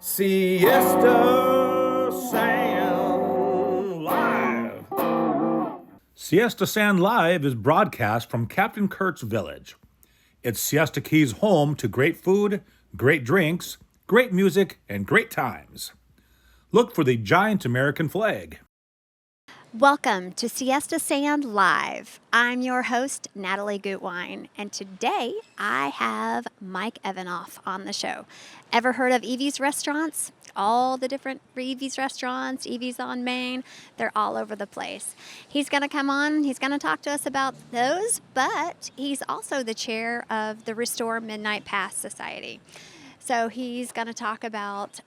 Siesta Sand Live. Siesta Sand Live is broadcast from Captain Kurt's Village. It's Siesta Key's home to great food, great drinks, great music, and great times. Look for the giant American flag. Welcome to Siesta Sand Live. I'm your host, Natalie Gutwein, and today I have Mike Evanoff on the show. Ever heard of Evie's restaurants? All the different Evie's restaurants, Evie's on Main, they're all over the place. He's going to come on, he's going to talk to us about those, but he's also the chair of the Restore Midnight Pass Society. So he's going to talk about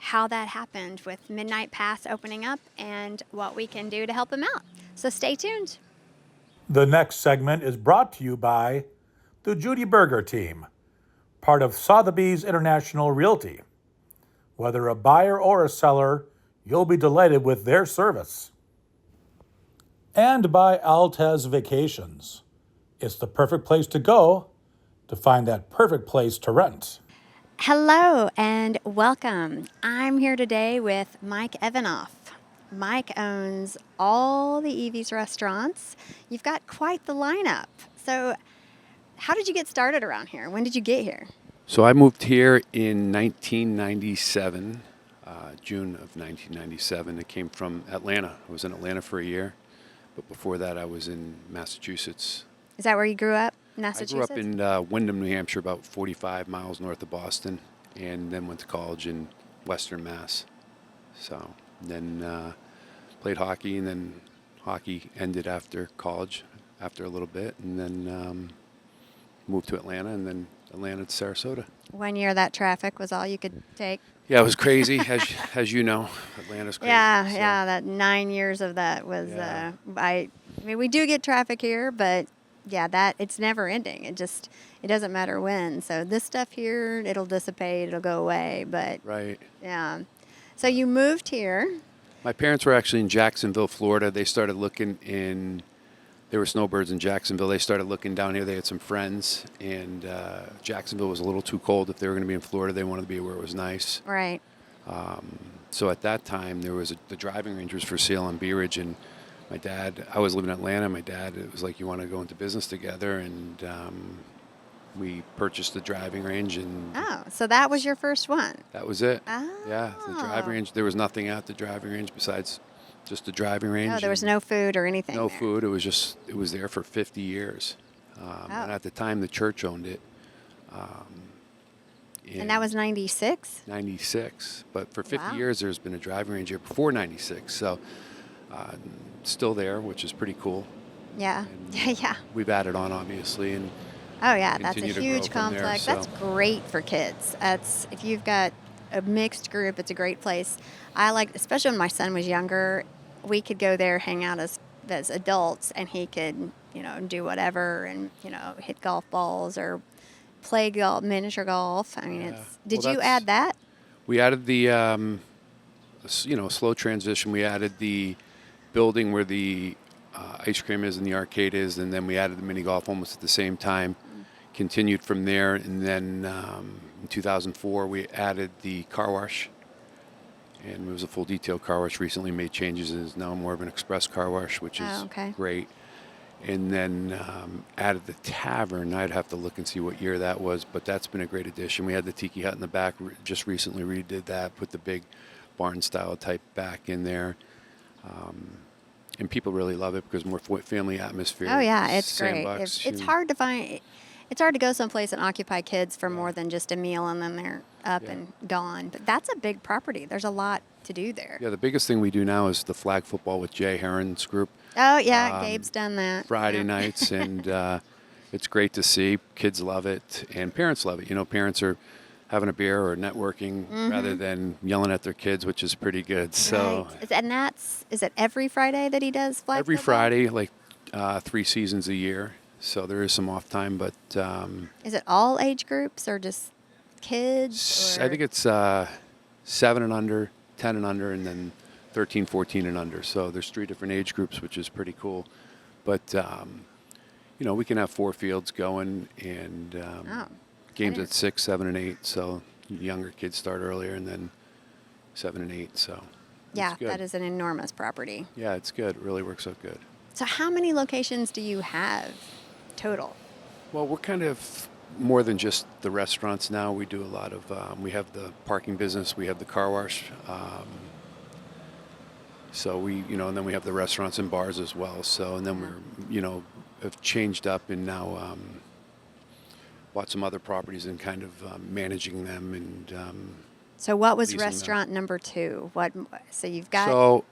how that happened with Midnight Pass opening up and what we can do to help him out. So stay tuned. The next segment is brought to you by the Judy Berger team, part of Sotheby's International Realty. Whether a buyer or a seller, you'll be delighted with their service. And by Altez Vacations. It's the perfect place to go to find that perfect place to rent. Hello and welcome. I'm here today with Mike Evanoff. Mike owns all the Evie's restaurants. You've got quite the lineup. So how did you get started around here? When did you get here? So I moved here in 1997, June of 1997. I came from Atlanta. I was in Atlanta for a year, but before that I was in Massachusetts. Is that where you grew up, Massachusetts? I grew up in Windham, New Hampshire, about 45 miles north of Boston, and then went to college in Western Mass. So then played hockey, and then hockey ended after college, after a little bit, and then moved to Atlanta, and then Atlanta to Sarasota. 1 year that traffic was all you could take? Yeah, it was crazy, as you know. Atlanta's crazy. Yeah, that 9 years of that was, Yeah. I mean, we do get traffic here, but yeah, that it's never ending. It doesn't matter when. So this stuff here, it'll dissipate, it'll go away, but Right. yeah. So you moved here. My parents were actually in Jacksonville, Florida. They started looking they were snowbirds in Jacksonville. They started looking down here. They had some friends, and Jacksonville was a little too cold. If they were going to be in Florida, they wanted to be where it was nice. Right. So at that time, there was the driving range was for sale on Bee Ridge, and my dad, I was living in Atlanta. My dad, it was like, you want to go into business together, and we purchased the driving range, and Oh, so that was your first one. that was it. Oh. Yeah, the driving range. There was nothing at the driving range besides just the driving range. Oh, there was and no food or anything no there. food. It was there for 50 years. And at the time, the church owned it. And that was 96? 96. But for 50 Wow. years, there's been a driving range here before 96. So still there, which is pretty cool. Yeah. And Yeah. we've added on, obviously. And Oh, yeah, that's a continue to huge grow from there, complex. so. That's great for kids. If you've got a mixed group, it's a great place. I like, especially when my son was younger, we could go there, hang out as adults, and he could, do whatever and, hit golf balls or play golf, miniature golf. I mean, Yeah. Did Well, you add that? we added the, slow transition. We added the building where the ice cream is and the arcade is, and then we added the mini golf almost at the same time. Continued from there, and then in 2004 we added the car wash, and it was a full detail car wash. Recently made changes and is now more of an express car wash, which is great. And then added the tavern. I'd have to look and see what year that was, but that's been a great addition. We had the tiki hut in the back, just recently redid that, put the big barn style type back in there. And people really love it because more family atmosphere. Oh, yeah, it's great. Sandbox, It's hard to find. It's hard to go someplace and occupy kids for more than just a meal and then they're up and gone. But that's a big property. There's a lot to do there. Yeah, the biggest thing we do now is the flag football with Jay Heron's group. Oh, yeah, Gabe's done that. Friday Yeah. nights, and it's great to see. Kids love it, and parents love it. Parents are having a beer or networking rather than yelling at their kids, which is pretty good. So, Right. And is it every Friday that he does flag every football? Friday, like 3 seasons a year. So there is some off time, but Is it all age groups or just kids? I think it's 7 and under, 10 and under, and then 13, 14 and under. So there's 3 different age groups, which is pretty cool. But we can have 4 fields going, and games at 6, 7, and 8. So younger kids start earlier, and then 7 and 8. So Yeah, it's good. that is an enormous property. Yeah, it's good. It really works out good. So how many locations do you have total? Well, we're kind of more than just the restaurants now. We do a lot of, we have the parking business, we have the car wash. So we, and then we have the restaurants and bars as well. So, and then we're, have changed up and now bought some other properties and kind of managing them and. So what was leasing them. restaurant number 2? So you've got. So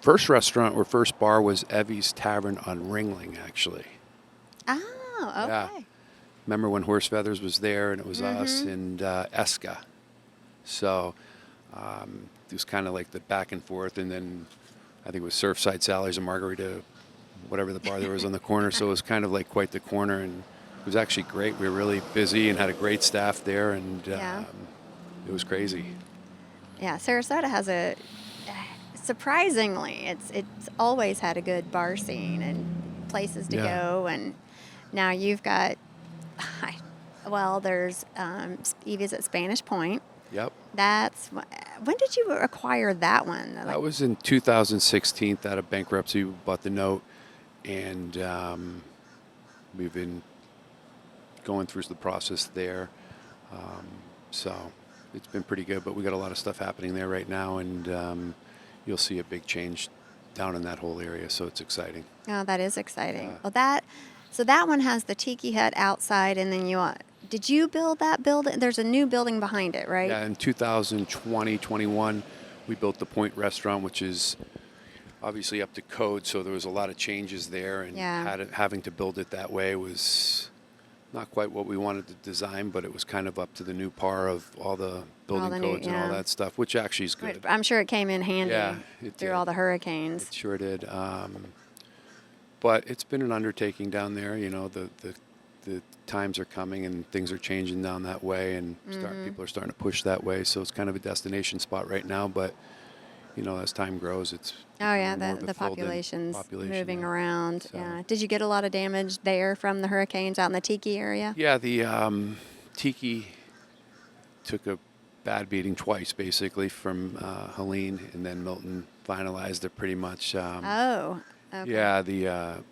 first restaurant or first bar was Evie's Tavern on Ringling, actually. Oh, okay. Yeah. Remember when Horse Feathers was there, and it was us and Eska. So it was kind of like the back and forth, and then I think it was Surfside Sally's and Margarita, whatever the bar there was on the corner. So it was kind of like quite the corner, and it was actually great. We were really busy and had a great staff there, and it was crazy. Yeah, Sarasota has surprisingly, it's always had a good bar scene and places to go, and now you've got, there's Evie's at Spanish Point. Yep. When did you acquire that one? That was in 2016 out of bankruptcy. We bought the note, and we've been going through the process there. So it's been pretty good, but we got a lot of stuff happening there right now, and you'll see a big change down in that whole area, so it's exciting. Oh, that is exciting. So that one has the tiki hut outside, and then did you build that building? There's a new building behind it, right? Yeah, in 2020, 21, we built the Point Restaurant, which is obviously up to code, so there was a lot of changes there, and having to build it that way was not quite what we wanted to design, but it was kind of up to the new par of all the building codes and all that stuff, which actually is good. I'm sure it came in handy through all the hurricanes. It sure did. But it's been an undertaking down there. The times are coming and things are changing down that way, and people are starting to push that way. So it's kind of a destination spot right now. But as time grows, it's the population's moving around. So. Yeah. Did you get a lot of damage there from the hurricanes out in the Tiki area? Yeah, the Tiki took a bad beating twice, basically, from Helene, and then Milton finalized it pretty much. Okay. Yeah, the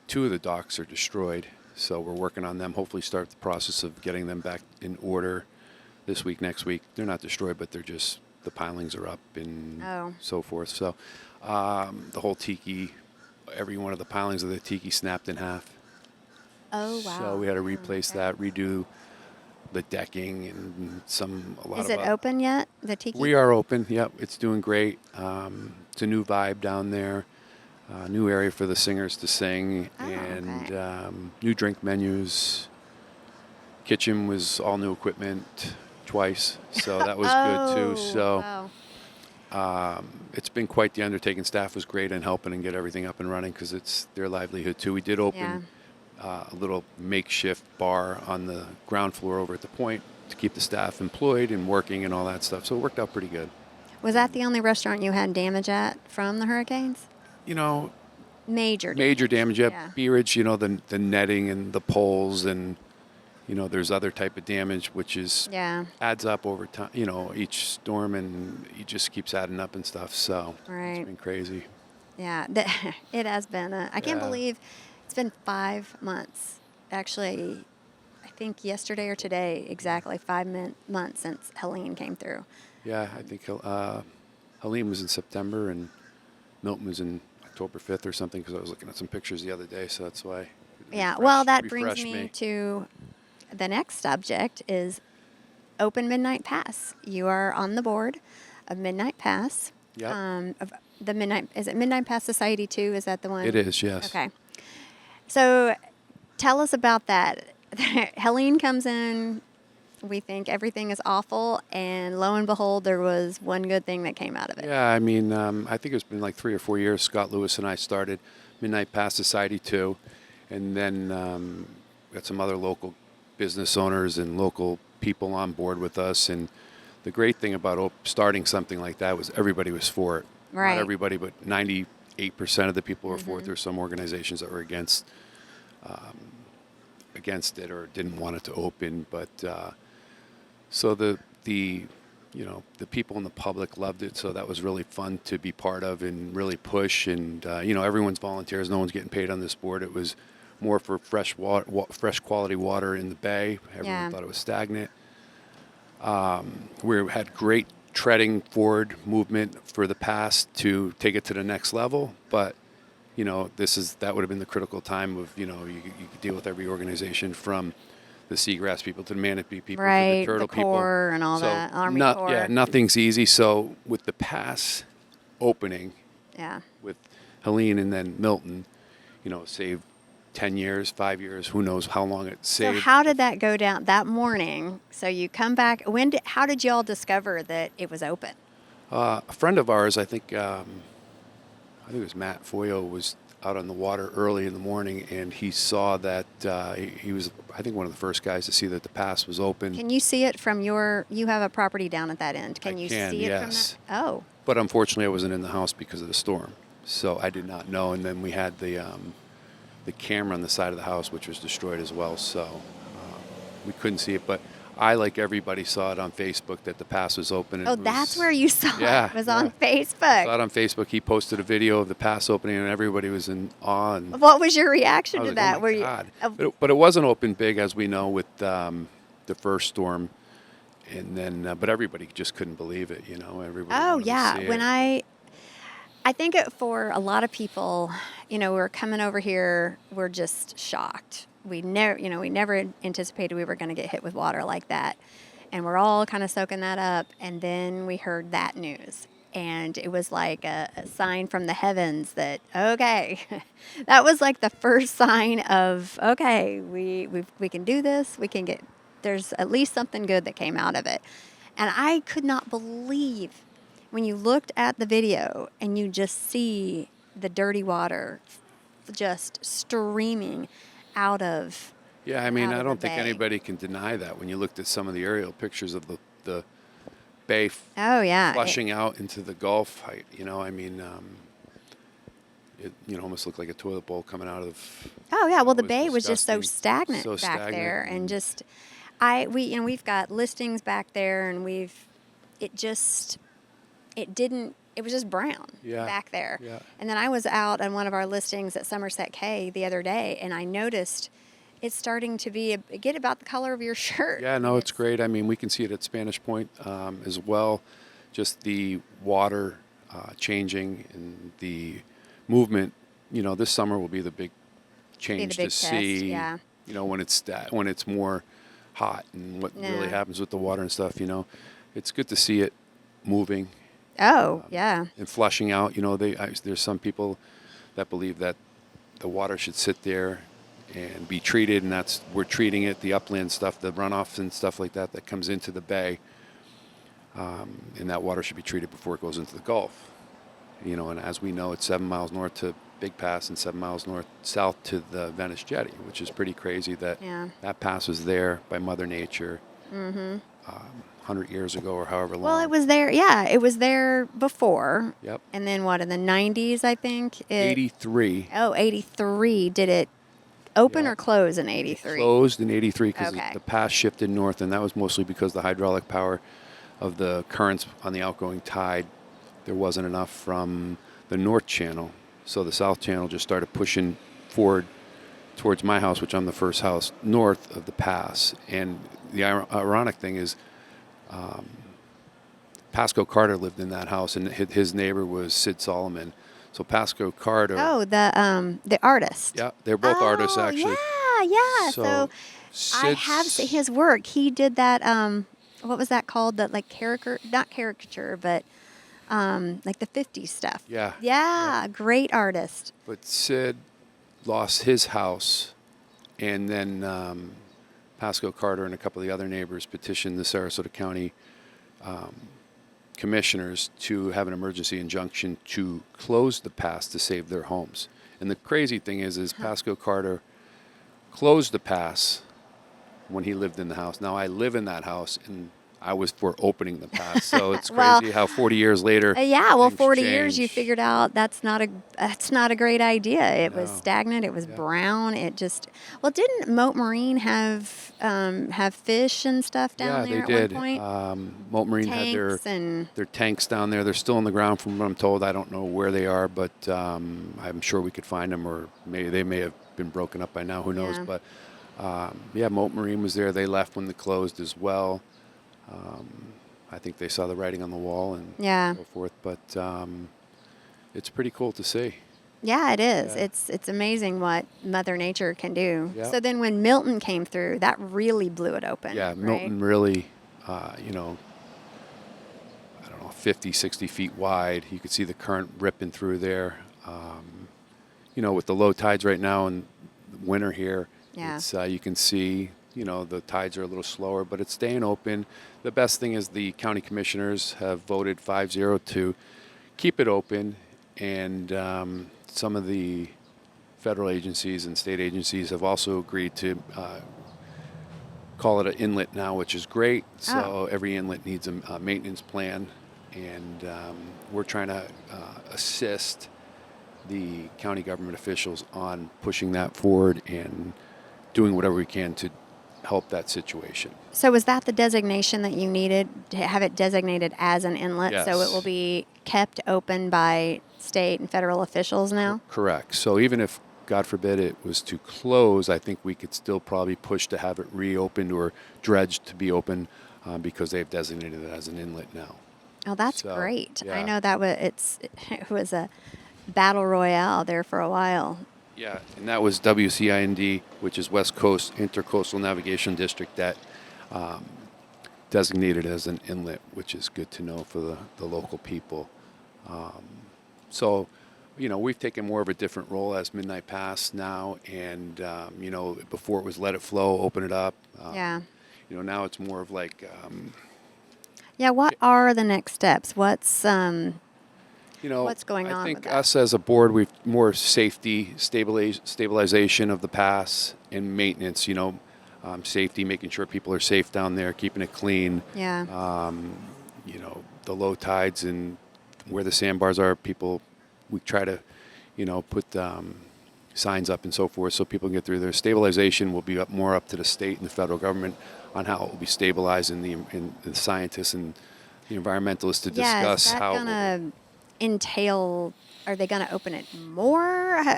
2 of the docks are destroyed, so we're working on them. Hopefully start the process of getting them back in order this week, next week. They're not destroyed, but they're just, the pilings are up and so forth. So the whole Tiki, every one of the pilings of the Tiki snapped in half. Oh, wow. So we had to replace that, redo the decking and a lot of. Is it open yet, the Tiki? We are open, yep. It's doing great. It's a new vibe down there. New area for the singers to sing, and new drink menus. Kitchen was all new equipment twice, so that was good too. So it's been quite the undertaking. Staff was great in helping and get everything up and running because it's their livelihood too. We did open a little makeshift bar on the ground floor over at the Point to keep the staff employed and working and all that stuff. So it worked out pretty good. Was that the only restaurant you had damage at from the hurricanes? Major damage. Yeah. Beerage, the netting and the poles, and there's other type of damage which is adds up over time. Each storm, and it just keeps adding up and stuff. So it's been crazy. Yeah, it has been. I can't believe it's been 5 months. Actually, I think yesterday or today, exactly 5 months since Helene came through. Yeah, I think Helene was in September and Milton was in October 5th or something, because I was looking at some pictures the other day, so that's why. That brings me to the next subject is Open Midnight Pass. You are on the board of Midnight Pass. Yep. Is it Midnight Pass Society too? Is that the one? It is, yes. Okay. So tell us about that. Helene comes in, we think everything is awful, and lo and behold, there was one good thing that came out of it. Yeah, I mean, I think it's been like 3 or 4 years. Scott Lewis and I started Midnight Pass Society too, and then got some other local business owners and local people on board with us. And the great thing about starting something like that was everybody was for it. Right. Not everybody, but 98% of the people were for it. There were some organizations that were against it or didn't want it to open, but. So the the people in the public loved it, so that was really fun to be part of and really push. And everyone's volunteers. No one's getting paid on this board. It was more for fresh quality water in the bay. Everyone thought it was stagnant. We had great treading forward movement for the pass to take it to the next level, but that would have been the critical time of you could deal with every organization from the seagrass people to the manatee people to the turtle the Corps people and all so that, Army Corps. Yeah, nothing's easy. So with the pass opening, with Helene and then Milton, saved 10 years, 5 years, who knows how long it saved. So how did that go down that morning? So you come back. How did you all discover that it was open? A friend of ours, I think it was Matt Foyo, was out on the water early in the morning, and he saw that he was, I think, one of the first guys to see that the pass was open. Can you see it from you have a property down at that end. Can you see it from that? Oh. But unfortunately, I wasn't in the house because of the storm, so I did not know. And then we had the camera on the side of the house, which was destroyed as well, so we couldn't see it. But I, like everybody, saw it on Facebook that the pass was open. That's where you saw it. It was on Facebook. I saw it on Facebook. He posted a video of the pass opening, and everybody was in awe. And what was your reaction to that? Oh my God. But it wasn't open big, as we know, with the first storm. And then, but everybody just couldn't believe it, Everybody wanted to see when it. I think for a lot of people, we're coming over here, we're just shocked. We never anticipated we were going to get hit with water like that. And we're all kind of soaking that up. And then we heard that news. And it was like a sign from the heavens that, okay, that was like the first sign of, okay, we can do this. There's at least something good that came out of it. And I could not believe when you looked at the video and you just see the dirty water just streaming out of I don't think anybody can deny that when you looked at some of the aerial pictures of the bay flushing out into the Gulf. It almost looked like a toilet bowl coming out of. The bay was just so stagnant back there, and just we've got listings back there, and it was just brown back there. Yeah. And then I was out on one of our listings at Somerset Cay the other day, and I noticed it's starting to get about the color of your shirt. Yeah, no, it's great. We can see it at Spanish Point as well. Just the water changing and the movement. This summer will be the big change to see. Yeah. When it's more hot and what really happens with the water and stuff. It's good to see it moving. Oh, yeah. And flushing out. There's some people that believe that the water should sit there and be treated, and we're treating it, the upland stuff, the runoff and stuff like that comes into the bay, and that water should be treated before it goes into the Gulf. And as we know, it's 7 miles north to Big Pass and 7 miles south to the Venice Jetty, which is pretty crazy that that pass was there by Mother Nature 100 years ago or however long. Well, it was there. Yeah, it was there before. Yep. And then in the 90s, I think? 83. Oh, 83. Did it open or close in 83? It closed in 83 because the pass shifted north, and that was mostly because the hydraulic power of the currents on the outgoing tide, there wasn't enough from the North Channel. So the South Channel just started pushing forward towards my house, which I'm the first house north of the pass. And the ironic thing is Pasco Carter lived in that house, and his neighbor was Sid Solomon. So Pasco Carter. Oh, the artist. Yeah, they're both artists, actually. Yeah. So I have seen his work. He did that. What was that called? That not caricature, but like the 50s stuff. Yeah. Great artist. But Sid lost his house, and then Pasco Carter and a couple of the other neighbors petitioned the Sarasota County commissioners to have an emergency injunction to close the pass to save their homes. And the crazy thing is Pasco Carter closed the pass when he lived in the house. Now I live in that house, and I was for opening the pass. So it's Well, crazy how 40 years later. Yeah, well, things 40 years you change. figured out that's not a great idea. It was No. stagnant. It was Yeah. brown. It just well, didn't Moat Marine have fish and stuff down Yeah, there they at did. one point? Moat Marine had Tanks and their tanks down there. They're still on the ground from what I'm told. I don't know where they are, but I'm sure we could find them, or maybe they may have been broken up by now. Who knows? Yeah. But yeah, Moat Marine was there. They left when they closed as well. I think they saw the writing on the wall and Yeah. so forth. But it's pretty cool to see. yeah, it is. Yeah. It's amazing what Mother Nature can do. Yeah. So then when Milton came through, that really blew it open. Yeah, right? Milton really, you know, I don't know, 50, 60 feet wide. You could see the current ripping through there. You know, with the low tides right now and winter here, Yeah. it's, you can see, you know, the tides are a little slower, but it's staying open. The best thing is the county commissioners have voted 5-0 to keep it open, and some of the federal agencies and state agencies have also agreed to call it an inlet now, which is great. So every inlet needs a maintenance plan, and we're trying to assist the county government officials on pushing that forward and doing whatever we can to help that situation. So was that the designation that you needed to have it designated as an inlet? So it Yes. will be kept open by state and federal officials now? Correct. So even if, God forbid, it was to close, I think we could still probably push to have it reopened or dredged to be open because they've designated it as an inlet now. Oh, that's So, great. I yeah. know that it was a battle royale there for a while. Yeah, and that was WCIND, which is West Coast Intercoastal Navigation District, that designated as an inlet, which is good to know for the local people. So, you know, we've taken more of a different role as Midnight Pass now, and, you know, before it was let it flow, open it up. Yeah. You know, now it's more of like, Yeah, what are the next steps? you know, What's going on I with think that? us as a board, we've more safety, stabilization of the pass and maintenance, you know, safety, making sure people are safe down there, keeping it clean. Yeah. You know, the low tides and where the sandbars are, we try to, you know, put signs up and so forth so people can get through there. Stabilization will be more up to the state and the federal government on how it will be stabilized, and the scientists and the environmentalists to discuss is that how. gonna entail? Are they going to open it more?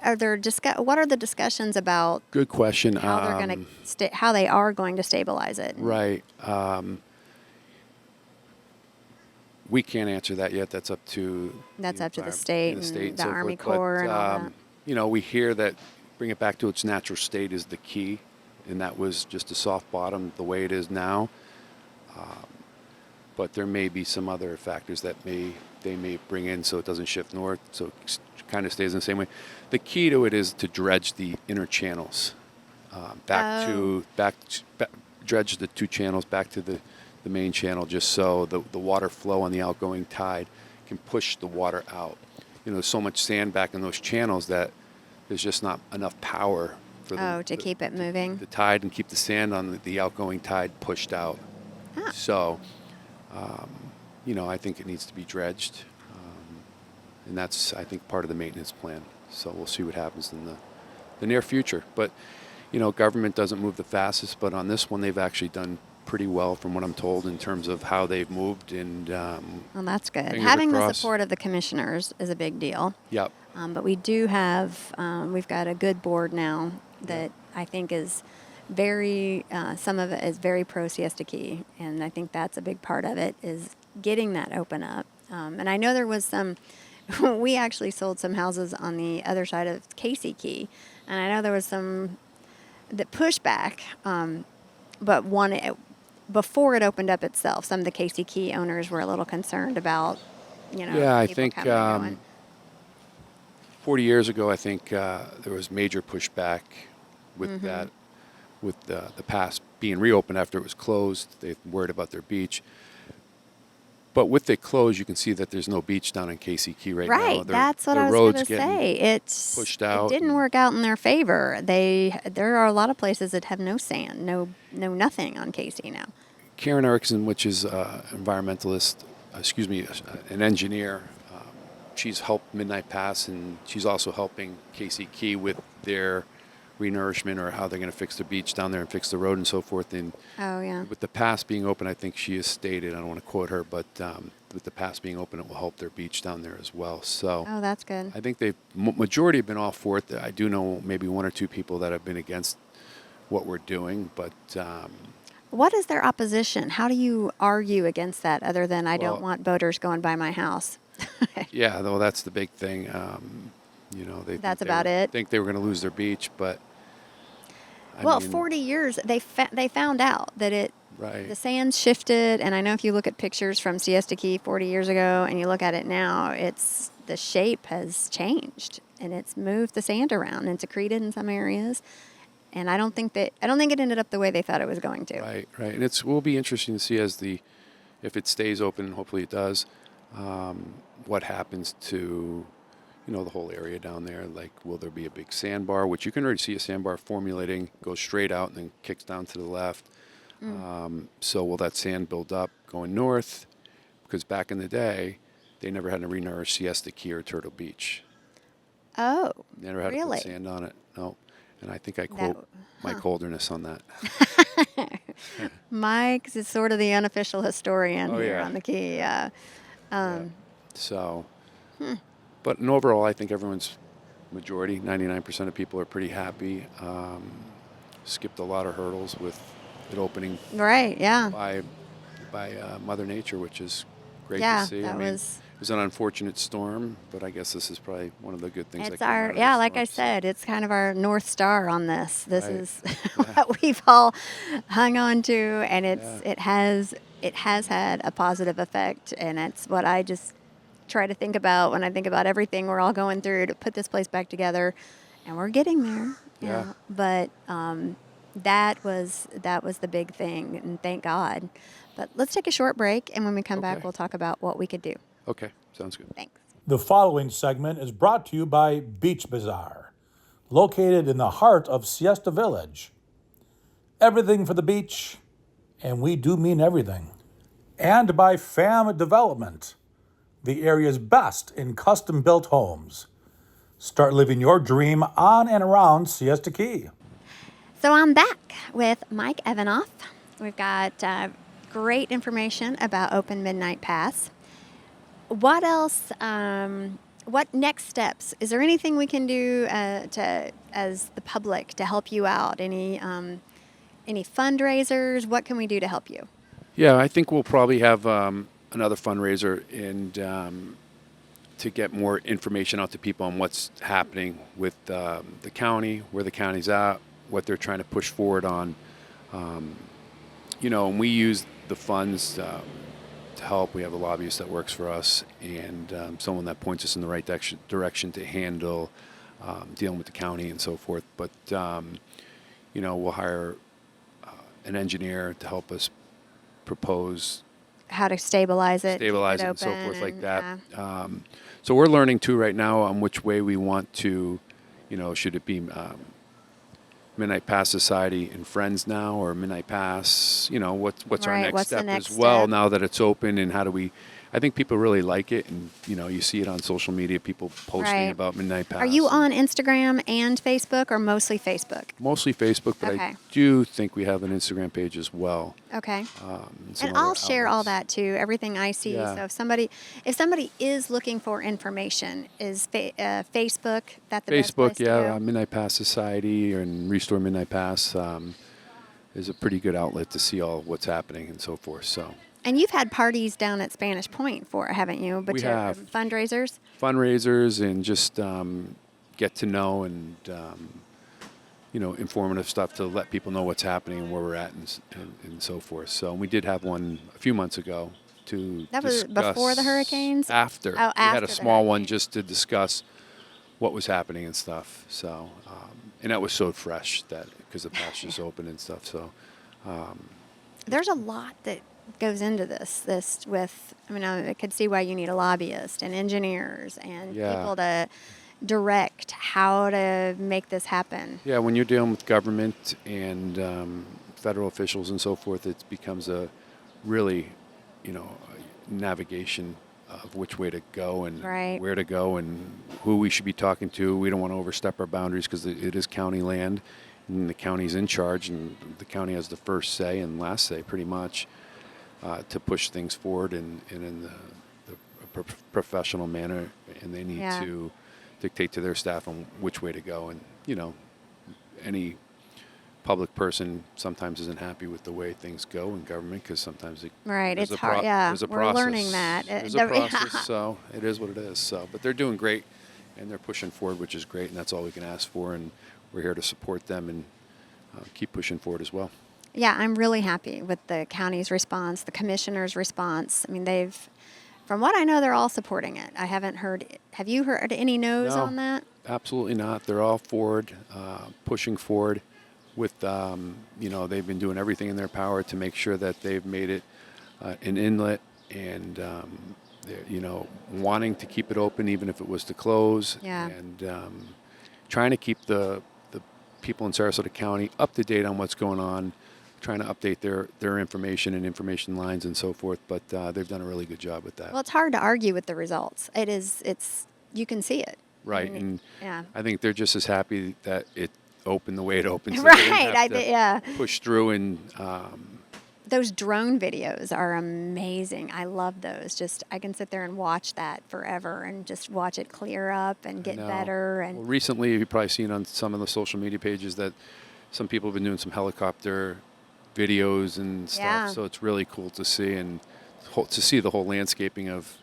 Are there what are the discussions about Good question. how they're going to how they are going to stabilize it? Right. We can't answer that yet. That's up to the state and the so Army forth. Corps and all that. You know, we hear that bring it back to its natural state is the key, and that was just a soft bottom the way it is now. But there may be some other factors that they may bring in so it doesn't shift north, so it kind of stays in the same way. The key to it is to dredge the inner channels dredge the two channels back to the main channel, just so the water flow on the outgoing tide can push the water out. You know, there's so much sand back in those channels that there's just not enough power for to keep it moving. the tide and keep the sand on the outgoing tide pushed out. Ah. So, you know, I think it needs to be dredged, and that's, I think, part of the maintenance plan. So we'll see what happens in the near future. But, you know, government doesn't move the fastest, but on this one they've actually done pretty well from what I'm told in terms of how they've moved. And Well, that's good. fingers Having the crossed. support of the commissioners is a big deal. Yep. But we do have, we've got a good board now that I think is very, some of it is very pro Siesta Key. And I think that's a big part of it, is getting that open up. And I know there was some, we actually sold some houses on the other side of Casey Key. And I know there was some that pushback, but before it opened up itself, some of the Casey Key owners were a little concerned about, you know, Yeah, I people think coming and going. 40 years ago, I think there was major pushback with that, with the pass being reopened after it was closed. They worried about their beach. But with it closed, you can see that there's no beach down in Casey Key right now. Right, that's what the I was road's going to getting say. It's pushed out It didn't and- work out in their favor. There are a lot of places that have no sand, no nothing on Casey now. Karen Erickson, which is environmentalist, an engineer. She's helped Midnight Pass, and she's also helping Siesta Key with their renourishment or how they're going to fix the beach down there and fix the road and so forth. And with the pass being open, I think she has stated, I don't want to quote her, but with the pass being open, it will help their beach down there as well. So that's good. I think they've majority have been all for it. I do know maybe one or two people that have been against what we're doing, but what is their opposition? How do you argue against that other than I don't want boaters going by my house? Yeah, though that's the big thing. That's about it. Think they were going to lose their beach, but 40 years they found out that the sands shifted, and I know if you look at pictures from Siesta Key 40 years ago and you look at it now, the shape has changed and it's moved the sand around and secreted in some areas. And I don't think it ended up the way they thought it was going to. Right. And it will be interesting to see if it stays open, hopefully it does, what happens to, the whole area down there. Like, will there be a big sandbar, which you can already see a sandbar formulating, goes straight out and then kicks down to the left. So will that sand build up going north? Because back in the day, they never had to renourish Siesta Key or Turtle Beach. Oh, they never had to put sand on it. No. And I think I quote Mike Holderness on that. Mike is sort of the unofficial historian here on the Key. But overall, I think everyone's majority, 99% of people are pretty happy. Skipped a lot of hurdles with it opening. Right, yeah. By Mother Nature, which is great to see. It was an unfortunate storm, but I guess this is probably one of the good things. It's like I said, it's kind of our North Star on this. This is what we've all hung on to, and it has had a positive effect, and it's what I just try to think about when I think about everything we're all going through to put this place back together, and we're getting there. Yeah. But that was the big thing, and thank God. But let's take a short break, and when we come back, we'll talk about what we could do. Okay, sounds good. Thanks. The following segment is brought to you by Beach Bazaar, located in the heart of Siesta Village. Everything for the beach, and we do mean everything. And by FAM Development, the area's best in custom-built homes. Start living your dream on and around Siesta Key. So I'm back with Mike Evanoff. We've got great information about Open Midnight Pass. What else? What next steps? Is there anything we can do as the public to help you out? Any fundraisers? What can we do to help you? Yeah, I think we'll probably have another fundraiser and to get more information out to people on what's happening with the county, where the county's at, what they're trying to push forward on. And we use the funds to help. We have a lobbyist that works for us and someone that points us in the right direction to handle dealing with the county and so forth. But, we'll hire an engineer to help us propose how to stabilize it and so forth like that. Yeah. So we're learning too right now on which way we want to, should it be Midnight Pass Society and Friends now, or Midnight Pass, what's our next step as well now that it's open, and how do we, I think people really like it, and you see it on social media, people posting about Midnight Pass. Are you on Instagram and Facebook, or mostly Facebook? Mostly Facebook, but I do think we have an Instagram page as well. Okay. And I'll share all that too, everything I see. Yeah. So if somebody is looking for information, is Facebook that the best place to go? Midnight Pass Society and Restore Midnight Pass is a pretty good outlet to see all what's happening and so forth. So. And you've had parties down at Spanish Point haven't you? But we have fundraisers. Fundraisers and just get to know and informative stuff to let people know what's happening and where we're at and so forth. So we did have one a few months ago to that was before the hurricanes. After. Oh, we had a small one just to discuss what was happening and stuff. So and that was so fresh that because the patch is open and stuff. So there's a lot that goes into this with, I could see why you need a lobbyist and engineers and people to direct how to make this happen. Yeah, when you're dealing with government and federal officials and so forth, it becomes a really, navigation of which way to go and Right. where to go and who we should be talking to. We don't want to overstep our boundaries because it is county land, and the county's in charge, and the county has the first say and last say pretty much to push things forward and in the professional manner, and they need Yeah. to dictate to their staff on which way to go. And any public person sometimes isn't happy with the way things go in government because sometimes Right. there's It's a hard. Yeah. there's a We're process. learning that. There's a process, so it is what it is. So, but they're doing great, and they're pushing forward, which is great, and that's all we can ask for. And we're here to support them and keep pushing forward as well. Yeah, I'm really happy with the county's response, the commissioner's response. I mean, from what I know, they're all supporting it. I haven't heard, have you heard any no's No. on that? Absolutely not. They're all forward, pushing forward with, they've been doing everything in their power to make sure that they've made it an inlet and, they're, wanting to keep it open even if it was to close. Yeah. And trying to keep the people in Sarasota County up to date on what's going on, trying to update their information and information lines and so forth. But they've done a really good job with that. Well, it's hard to argue with the results. You can see it. Right, I mean, and yeah. I think they're just as happy that it opened the way it opened. So Right, they didn't have to yeah. push through and Those drone videos are amazing. I love those. Just I can sit there and watch that forever and just watch it clear up and get know. better. Well, And recently, you've probably seen on some of the social media pages that some people have been doing some helicopter videos and stuff. Yeah. So it's really cool to see and to see the whole landscaping of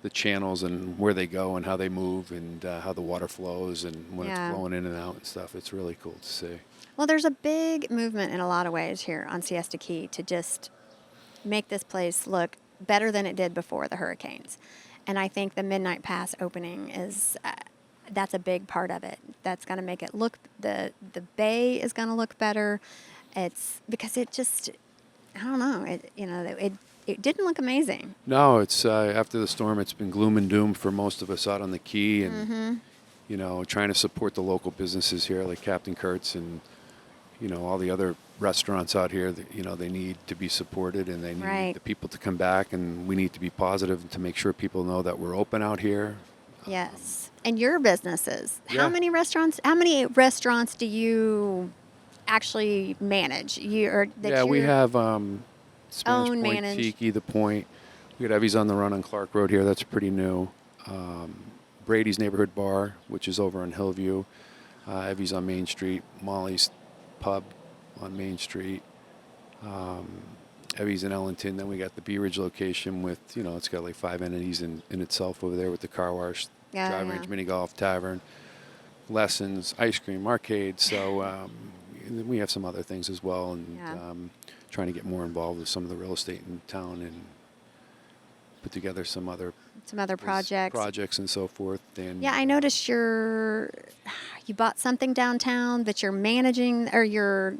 the channels and where they go and how they move and how the water flows and when Yeah. it's flowing in and out and stuff. It's really cool to see. well, there's a big movement in a lot of ways here on Siesta Key to just make this place look better than it did before the hurricanes. And I think the Midnight Pass opening is that's a big part of it. That's going to make it look the bay is going to look better. It's because it just I don't know it didn't look amazing. No, it's after the storm, it's been gloom and doom for most of us out on the Key and, trying to support the local businesses here like Captain Kurt's and, all the other restaurants out here that, they need to be supported and they need Right. the people to come back and we need to be positive to make sure people know that we're open out here. Yes. And your businesses, Yeah. how many restaurants do you actually manage? We have Spanish own, Point, manage. Tiki, The Point. We got Evie's on the Run on Clark Road here. That's pretty new. Brady's Neighborhood Bar, which is over on Hillview. Evie's on Main Street. Molly's Pub on Main Street. Evie's in Ellington. Then we got the Bee Ridge location with, it's got like 5 entities in itself over there with the car wash, Yeah, drive yeah. range, mini golf, tavern, lessons, ice cream, arcade. So we have some other things as well, and Yeah. trying to get more involved with some of the real estate in town and put together some other projects and so forth. And Yeah, I noticed you bought something downtown, but you're managing, or you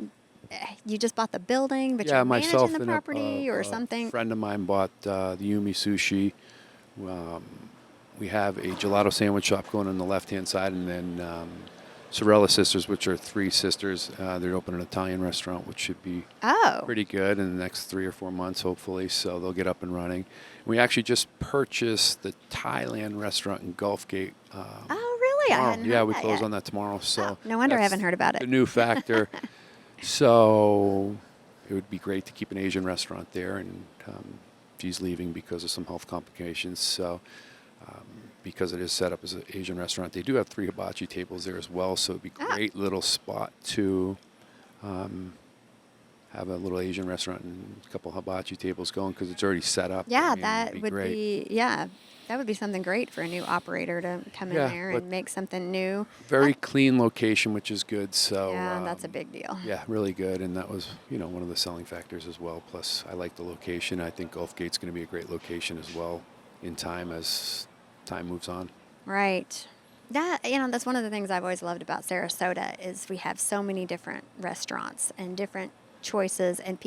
just bought the building, but you're myself managing the and property or a something. friend of mine bought the Yumi Sushi. We have a gelato sandwich shop going on the left-hand side, and then Sorella Sisters, which are 3 sisters. They're opening an Italian restaurant, which should be Oh, pretty good in the next 3 or 4 months, hopefully. So they'll get up and running. We actually just purchased the Thailand restaurant in Gulfgate. oh, really? I Tomorrow. hadn't Yeah, heard we that close yet. on that tomorrow. So Oh, no wonder I that's haven't heard about it. The new factor. So it would be great to keep an Asian restaurant there, and she's leaving because of some health complications. So because it is set up as an Asian restaurant, they do have 3 hibachi tables there as well. So it'd be a great little spot to have a little Asian restaurant and a couple hibachi tables going because it's already set up. Yeah, I mean, that it'd would great. that would be something great for a new operator to come in Yeah, there but and make something new. Very clean location, which is good. So Yeah, that's a big deal. Yeah, really good, and that was one of the selling factors as well. Plus, I like the location. I think Gulfgate's going to be a great location as well in time as time moves on. Right. That's one of the things I've always loved about Sarasota is we have so many different restaurants and different choices, and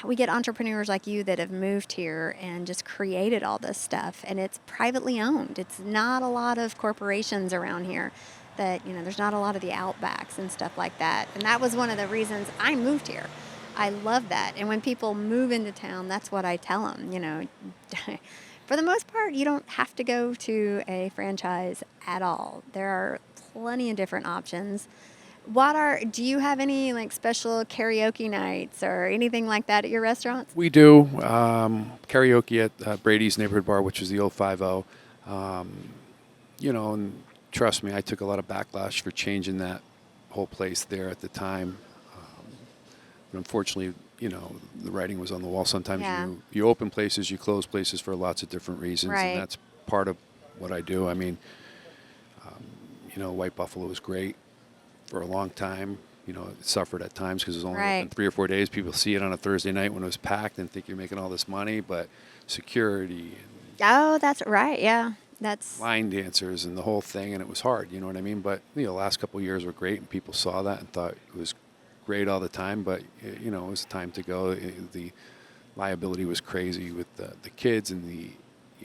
we get entrepreneurs like you that have moved here and just created all this stuff, and it's privately owned. It's not a lot of corporations around here there's not a lot of the Outbacks and stuff like that. And that was one of the reasons I moved here. I love that. And when people move into town, that's what I tell them, you know. For the most part, you don't have to go to a franchise at all. There are plenty of different options. Do you have any like special karaoke nights or anything like that at your restaurants? We do karaoke at Brady's Neighborhood Bar, which is the 050. You know, and trust me, I took a lot of backlash for changing that whole place there at the time. But unfortunately, you know, the writing was on the wall. Sometimes Yeah. you open places, you close places for lots of different reasons, Right. and that's part of what I do. I mean, you know, White Buffalo was great for a long time. You know, it suffered at times because it was only Right. open 3 or 4 days. People see it on a Thursday night when it was packed and think you're making all this money, but security and Oh, that's right. Yeah. That's line dancers and the whole thing, and it was hard. You know what I mean? But you know, the last couple of years were great, and people saw that and thought it was great all the time. But you know, it was time to go. The liability was crazy with the kids and the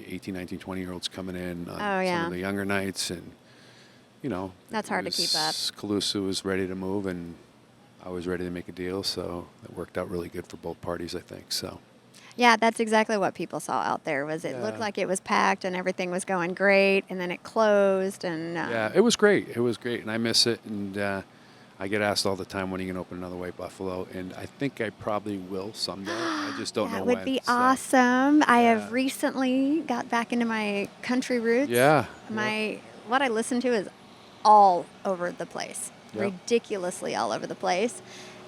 18, 19, 20-year-olds coming in on Oh, yeah. some of the younger nights, and you know, That's hard to keep up. Calusa was ready to move, and I was ready to make a deal, so it worked out really good for both parties, I think. So. Yeah, that's exactly what people saw out there. Was it looked Yeah. like it was packed and everything was going great, and then it closed, and Yeah, it was great. It was great, and I miss it. And I get asked all the time, when are you going to open another White Buffalo? And I think I probably will someday. I just don't know that when. would be so. awesome. I Yeah. have recently got back into my country roots. Yeah. What I listen to is all over the place, Yep. ridiculously all over the place.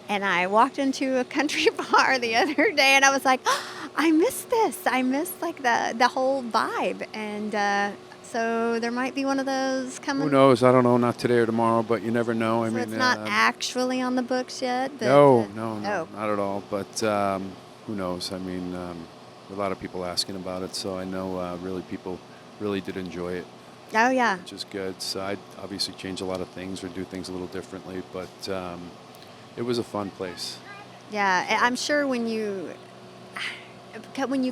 And I walked into a country bar the other day, and I was like, oh, I miss this. I miss like the whole vibe. And so there might be one of those coming. Who knows? I don't know. Not today or tomorrow, but you never know. I So mean, it's not actually on the books yet. But, no, oh. not at all. But who knows? I mean, a lot of people asking about it, so I know people really did enjoy it, Oh yeah. which is good. So I'd obviously change a lot of things or do things a little differently, but it was a fun place. Yeah, I'm sure when you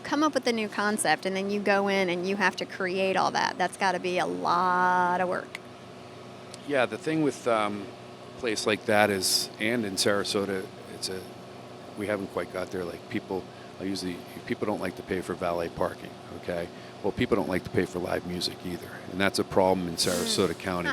come up with a new concept and then you go in and you have to create all that, that's got to be a lot of work. Yeah, the thing with a place like that is, and in Sarasota, we haven't quite got there. Like people don't like to pay for valet parking. Okay, well, people don't like to pay for live music either, and that's a problem in Sarasota County.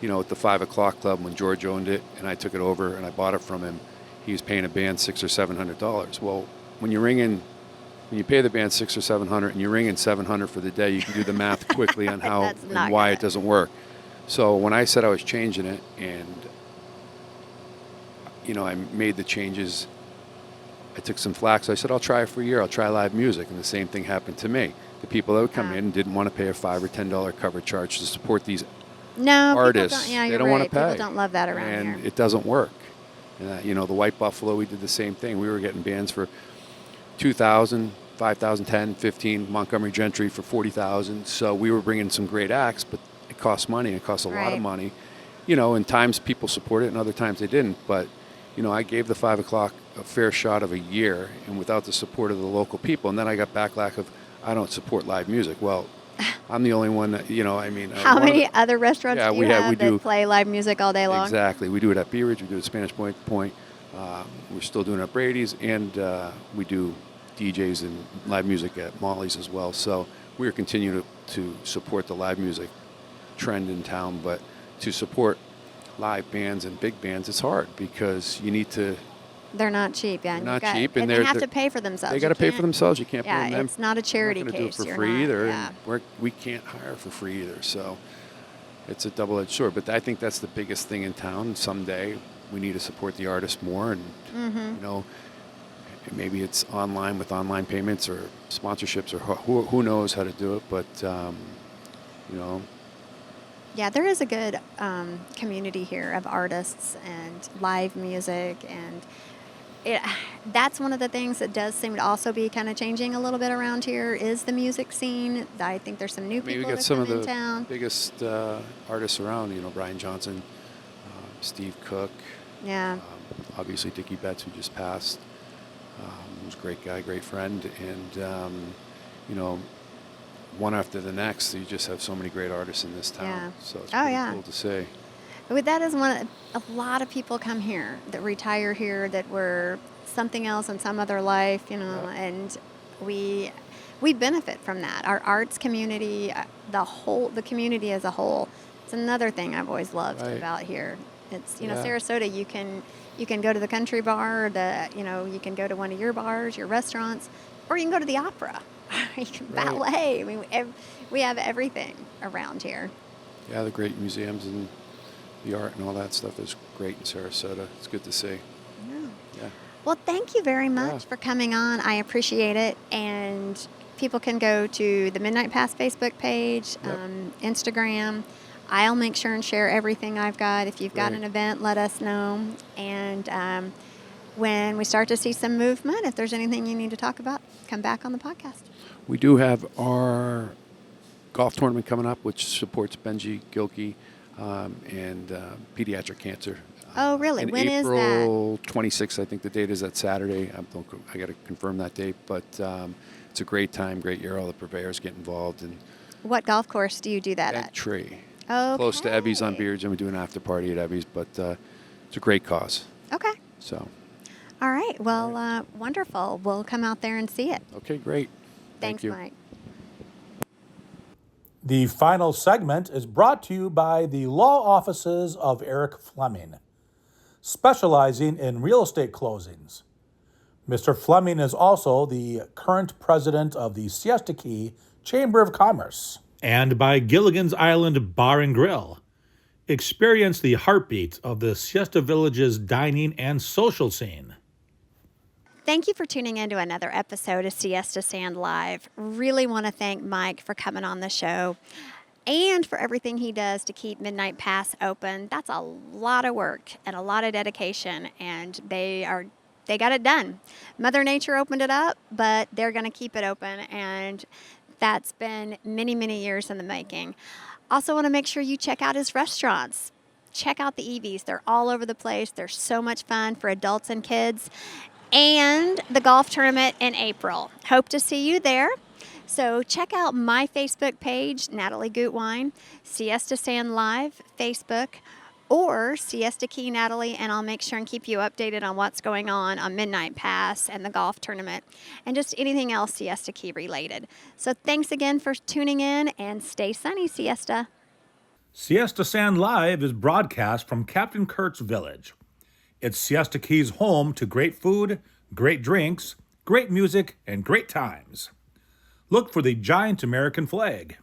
You know, at the 5 o'clock club, when George owned it and I took it over and I bought it from him, he was paying a band $600 or $700. Well, when you pay the band $600 or $700 and you ring in $700 for the day, you can do the math quickly on how That's not and why gonna- it doesn't work. So when I said I was changing it, and you know, I made the changes, I took some flack. So I said, I'll try it for a year. I'll try live music, and the same thing happened to me. The people that would come in didn't want to pay a $5 or $10 cover charge to support these No, artists. People don't, yeah, They you're don't right. want to pay. People don't love that around and here. it doesn't work. And, you know, the White Buffalo, we did the same thing. We were getting bands for $2,000, $5,000, $10,000, $15,000, Montgomery Gentry for $40,000. So we were bringing some great acts, but it costs money. It costs a lot Right. of money. You know, and times people support it, and other times they didn't. But you know, I gave the 5 o'clock a fair shot of a year, and without the support of the local people, and then I got backlash of I don't support live music. Well, I'm the only one that, you know, I mean. How many other restaurants Yeah, do you we have do- that play live music all day long? Exactly. We do it at Bee Ridge, we do it at Spanish Point. We're still doing it at Brady's, and we do DJs and live music at Molly's as well. So we're continuing to support the live music trend in town, but to support live bands and big bands, it's hard because you need to. They're not cheap, yeah. They're not You've got- cheap, and and they they're- have to they're- pay for themselves. They You got to pay for can't- themselves. You can't Yeah, blame them. it's not a charity We're not gonna case. do it for You're free not- either, yeah. and we can't hire for free either. So it's a double-edged sword. But I think that's the biggest thing in town. Someday we need to support the artists more, and you know, maybe it's online with online payments or sponsorships, or who knows how to do it. But you know. Yeah, there is a good community here of artists and live music, and that's one of the things that does seem to also be kind of changing a little bit around here is the music scene. I think there's some new I mean, we people got that some come of in the town. biggest artists around. You know, Brian Johnson, Steve Cook, Yeah, obviously Dickie Betts, who just passed. Who's a great guy, great friend, and you know, one after the next, you just have so many great artists in this town. Yeah. So it's Oh, pretty yeah. cool to see. That is a lot of people come here that retire here that were something else in some other life, and we we benefit from that. Our arts community, the community as a whole. It's another thing I've always loved Right. about here. It's Yeah. Sarasota. You can go to the country bar. You can go to one of your bars, your restaurants, or you can go to the opera. You can Right. ballet. I mean, we have everything around here. Yeah, the great museums and the art and all that stuff is great in Sarasota. It's good to see. Yeah. Yeah. Well, thank you very much Yeah. for coming on. I appreciate it. And people can go to the Midnight Pass Facebook page, Yep. Instagram. I'll make sure and share everything I've got. If you've got Great. an event, let us know. And when we start to see some movement, if there's anything you need to talk about, come back on the podcast. We do have our golf tournament coming up, which supports Benji Gilkey and pediatric cancer. Oh, really? In When is that? April 26th, I think the date is that Saturday. I got to confirm that date, but it's a great time, great year. All the purveyors get involved and What golf course do you do that at? Tree. Okay. Close to Evie's on Beards, and we do an after party at Evie's, but it's a great cause. Okay. So, All right. Well, wonderful. We'll come out there and see it. okay, great. Thanks, Thank you. Mike. The final segment is brought to you by the law offices of Eric Fleming, specializing in real estate closings. Mr. Fleming is also the current president of the Siesta Key Chamber of Commerce. And by Gilligan's Island Bar and Grill. Experience the heartbeat of the Siesta Village's dining and social scene. Thank you for tuning in to another episode of Siesta Sand Live. Really want to thank Mike for coming on the show and for everything he does to keep Midnight Pass open. That's a lot of work and a lot of dedication, and they got it done. Mother Nature opened it up, but they're going to keep it open, and that's been many, many years in the making. Also want to make sure you check out his restaurants. Check out the Evies. They're all over the place. They're so much fun for adults and kids. And the golf tournament in April. Hope to see you there. So check out my Facebook page, Natalie Gutwein, Siesta Sand Live, Facebook, or Siesta Key Natalie, and I'll make sure and keep you updated on what's going on Midnight Pass and the golf tournament, and just anything else Siesta Key related. So thanks again for tuning in, and stay sunny, Siesta. Siesta Sand Live is broadcast from Captain Kurt's Village. It's Siesta Key's home to great food, great drinks, great music, and great times. Look for the giant American flag.